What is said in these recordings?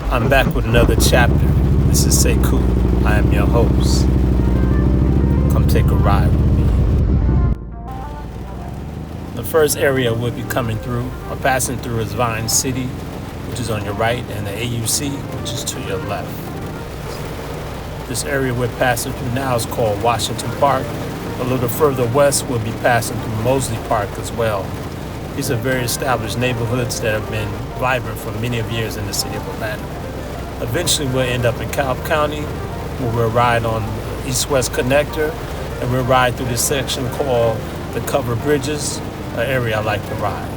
I'm back with another chapter. This is Sekou. I am your host. Come take a ride with me. The first area we'll be coming through or passing through is Vine City, which is on your right, and the AUC, which is to your left. This area we're passing through now is called Washington Park. A little further west, we'll be passing through Mosley Park as well. These are very established neighborhoods that have been vibrant for many of years in the city of Atlanta. Eventually, we'll end up in Cobb County, where we'll ride on the East-West Connector, and we'll ride through this section called the Covered Bridges, an area I like to ride.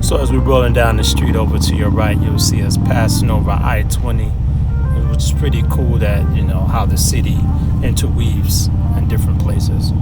So as we're rolling down the street over to your right, you'll see us passing over I-20, which is pretty cool that, how the city interweaves in different places.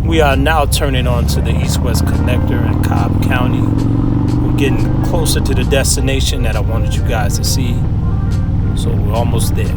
We are now turning onto the East-West Connector in Cobb County. We're getting closer to the destination that I wanted you guys to see. So we're almost there.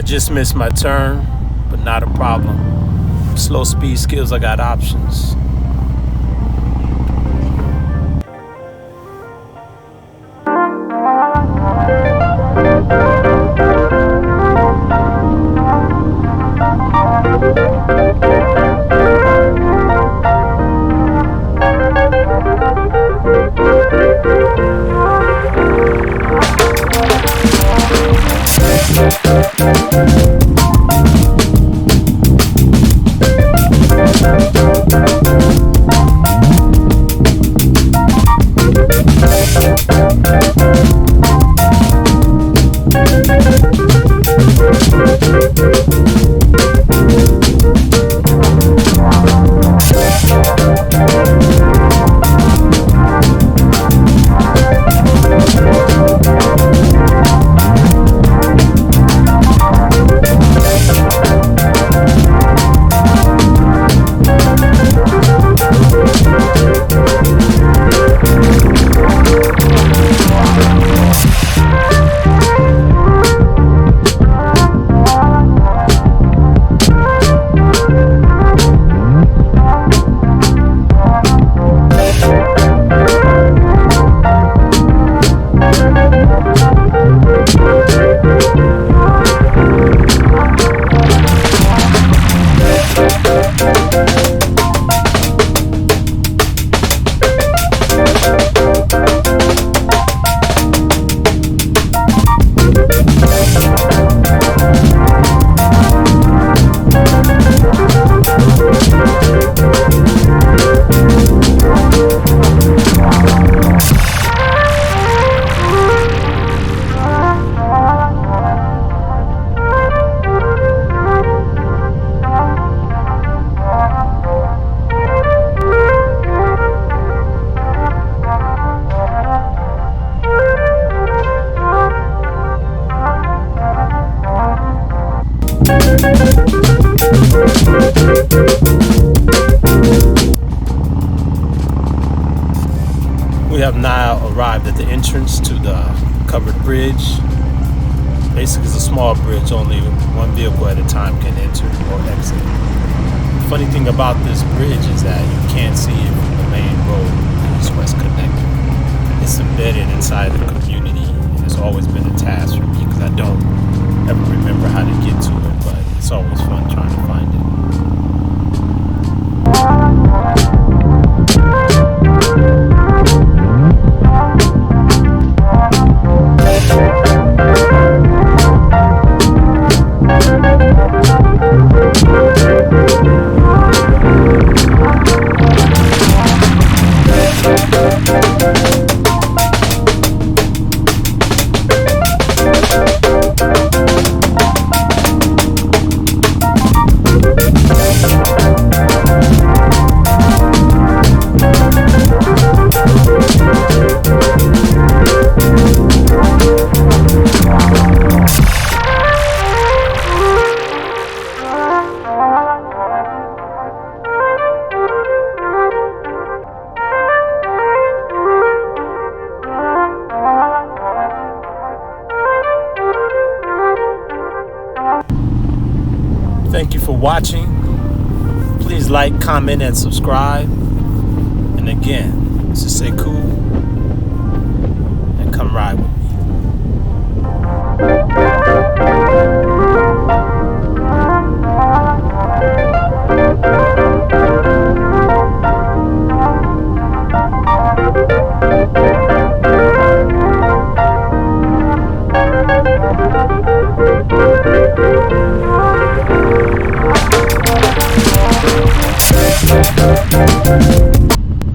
just missed my turn, but not a problem. Slow speed skills, I got options. We have now arrived at the entrance to the covered bridge. Basically, it's a small bridge, only one vehicle at a time can enter or exit. The funny thing about this bridge is that you can't see it from the main road, the East-West Connector. It's embedded inside the community. It's always been a task for me because I don't ever remember how to get to it, but it's always fun trying to find it. Thank you for watching. Please like, comment, and subscribe. And again, this is Sekou.